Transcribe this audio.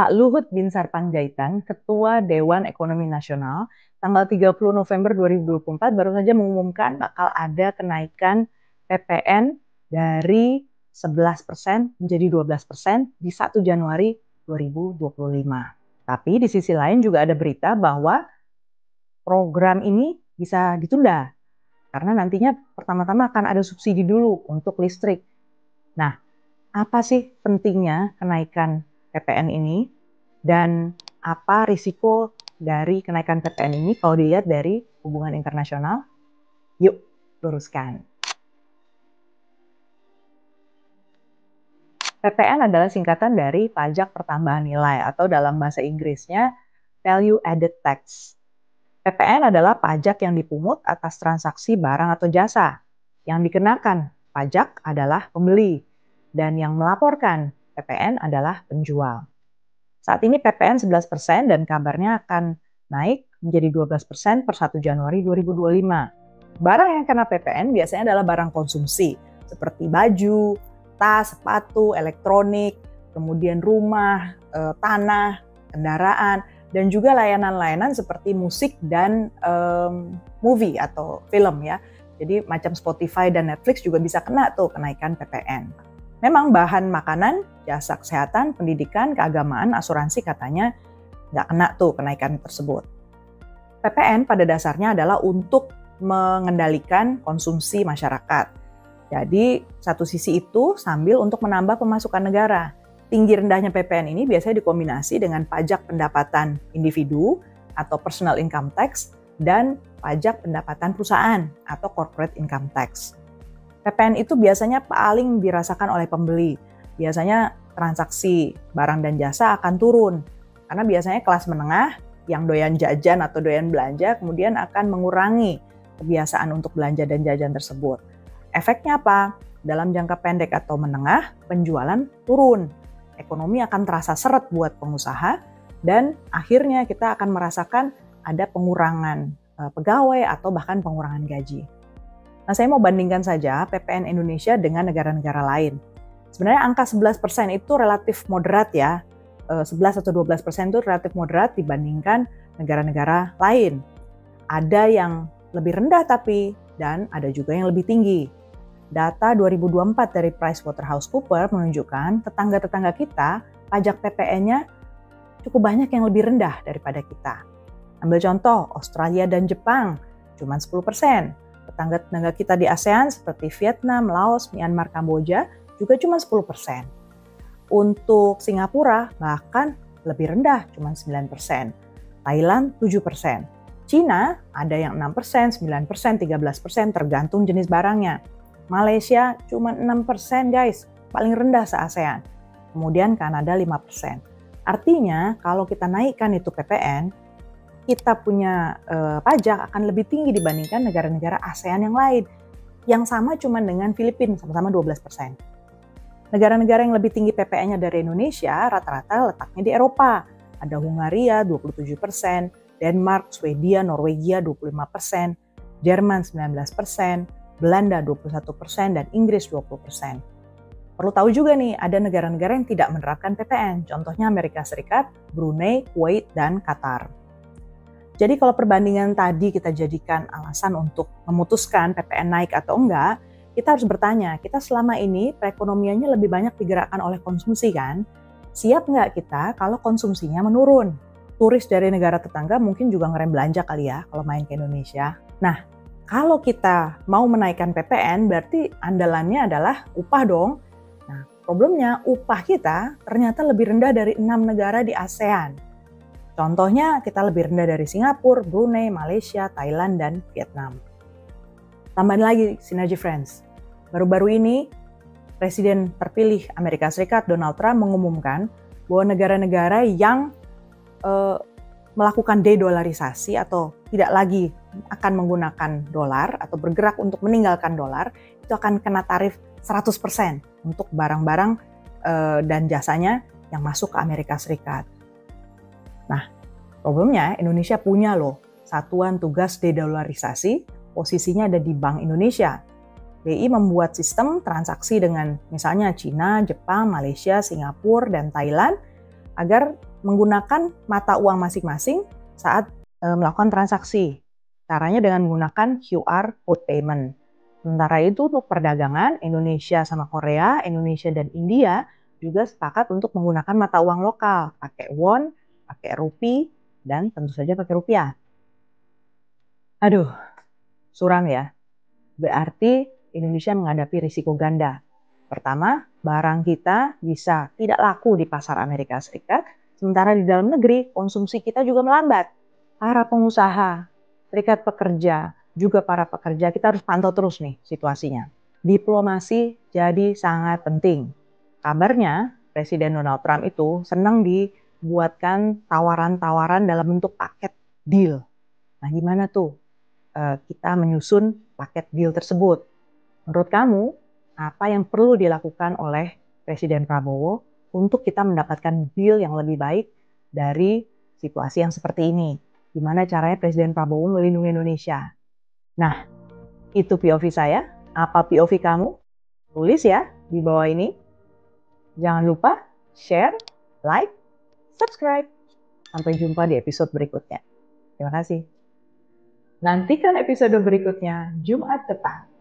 Pak Luhut Binsar Panjaitan, Ketua Dewan Ekonomi Nasional, tanggal 30 November 2024 baru saja mengumumkan bakal ada kenaikan PPN dari 11% menjadi 12% di 1 Januari 2025. Tapi di sisi lain juga ada berita bahwa program ini bisa ditunda karena nantinya pertama-tama akan ada subsidi dulu untuk listrik. Nah, apa sih pentingnya kenaikan PPN ini dan apa risiko dari kenaikan PPN ini kalau dilihat dari hubungan internasional? Yuk, luruskan. PPN adalah singkatan dari pajak pertambahan nilai atau dalam bahasa Inggrisnya Value Added Tax. PPN adalah pajak yang dipungut atas transaksi barang atau jasa. Yang dikenakan pajak adalah pembeli dan yang melaporkan PPN adalah penjual. Saat ini PPN 11% dan kabarnya akan naik menjadi 12% per 1 Januari 2025. Barang yang kena PPN biasanya adalah barang konsumsi seperti baju, tas, sepatu, elektronik, kemudian rumah, tanah, kendaraan, dan juga layanan-layanan seperti musik dan movie atau film ya. Jadi macam Spotify dan Netflix juga bisa kena tuh kenaikan PPN. Memang bahan makanan, jasa kesehatan, pendidikan, keagamaan, asuransi katanya nggak kena tuh kenaikan tersebut. PPN pada dasarnya adalah untuk mengendalikan konsumsi masyarakat. Jadi satu sisi itu sambil untuk menambah pemasukan negara. Tinggi rendahnya PPN ini biasanya dikombinasi dengan pajak pendapatan individu atau personal income tax dan pajak pendapatan perusahaan atau corporate income tax. PPN itu biasanya paling dirasakan oleh pembeli. Biasanya transaksi barang dan jasa akan turun karena biasanya kelas menengah yang doyan jajan atau doyan belanja kemudian akan mengurangi kebiasaan untuk belanja dan jajan tersebut. Efeknya apa? Dalam jangka pendek atau menengah, penjualan turun. Ekonomi akan terasa seret buat pengusaha dan akhirnya kita akan merasakan ada pengurangan pegawai atau bahkan pengurangan gaji. Nah, saya mau bandingkan saja PPN Indonesia dengan negara-negara lain. Sebenarnya angka 11% itu relatif moderat ya. 11 atau 12% itu relatif moderat dibandingkan negara-negara lain. Ada yang lebih rendah tapi dan ada juga yang lebih tinggi. Data 2024 dari PricewaterhouseCoopers menunjukkan tetangga-tetangga kita pajak PPN-nya cukup banyak yang lebih rendah daripada kita. Ambil contoh, Australia dan Jepang cuma 10%. Tetangga-tetangga kita di ASEAN seperti Vietnam, Laos, Myanmar, Kamboja juga cuma 10%. Untuk Singapura bahkan lebih rendah, cuma 9%. Thailand 7%. Cina ada yang 6%, 9%, 13% tergantung jenis barangnya. Malaysia cuma 6% guys, paling rendah se-ASEAN. Kemudian Kanada 5%. Artinya kalau kita naikkan itu PPN, kita punya pajak akan lebih tinggi dibandingkan negara-negara ASEAN yang lain. Yang sama cuma dengan Filipina, sama-sama 12%. Negara-negara yang lebih tinggi PPN-nya dari Indonesia rata-rata letaknya di Eropa. Ada Hungaria 27%, Denmark, Swedia, Norwegia 25%, Jerman 19%, Belanda 21%, dan Inggris 20%. Perlu tahu juga nih, ada negara-negara yang tidak menerapkan PPN, contohnya Amerika Serikat, Brunei, Kuwait, dan Qatar. Jadi kalau perbandingan tadi kita jadikan alasan untuk memutuskan PPN naik atau enggak, kita harus bertanya, kita selama ini perekonomiannya lebih banyak digerakkan oleh konsumsi kan? Siap nggak kita kalau konsumsinya menurun? Turis dari negara tetangga mungkin juga ngerem belanja kali ya kalau main ke Indonesia. Nah, kalau kita mau menaikkan PPN berarti andalannya adalah upah dong. Nah, problemnya upah kita ternyata lebih rendah dari 6 negara di ASEAN. Contohnya kita lebih rendah dari Singapura, Brunei, Malaysia, Thailand, dan Vietnam. Tambahin lagi Synergy Friends. Baru-baru ini Presiden terpilih Amerika Serikat Donald Trump mengumumkan bahwa negara-negara yang melakukan dedolarisasi atau tidak lagi akan menggunakan dolar atau bergerak untuk meninggalkan dolar, itu akan kena tarif 100% untuk barang-barang dan jasanya yang masuk ke Amerika Serikat. Nah, problemnya Indonesia punya loh Satuan Tugas Dedolarisasi, posisinya ada di Bank Indonesia. BI membuat sistem transaksi dengan misalnya Cina, Jepang, Malaysia, Singapura, dan Thailand agar menggunakan mata uang masing-masing saat melakukan transaksi. Caranya dengan menggunakan QR code payment. Sementara itu untuk perdagangan, Indonesia sama Korea, Indonesia dan India juga sepakat untuk menggunakan mata uang lokal, pakai won, pakai rupee, dan tentu saja pakai rupiah. Aduh, suram ya. Berarti Indonesia menghadapi risiko ganda. Pertama, barang kita bisa tidak laku di pasar Amerika Serikat, sementara di dalam negeri konsumsi kita juga melambat. Para pengusaha, serikat pekerja, juga para pekerja, kita harus pantau terus nih situasinya. Diplomasi jadi sangat penting. Kabarnya Presiden Donald Trump itu senang dibuatkan tawaran-tawaran dalam bentuk paket deal. Nah, gimana tuh kita menyusun paket deal tersebut? Menurut kamu, apa yang perlu dilakukan oleh Presiden Prabowo untuk kita mendapatkan deal yang lebih baik dari situasi yang seperti ini? Gimana caranya Presiden Prabowo melindungi Indonesia? Nah, itu POV saya. Apa POV kamu? Tulis ya di bawah ini. Jangan lupa share, like, subscribe. Sampai jumpa di episode berikutnya. Terima kasih. Nantikan episode berikutnya Jumat depan.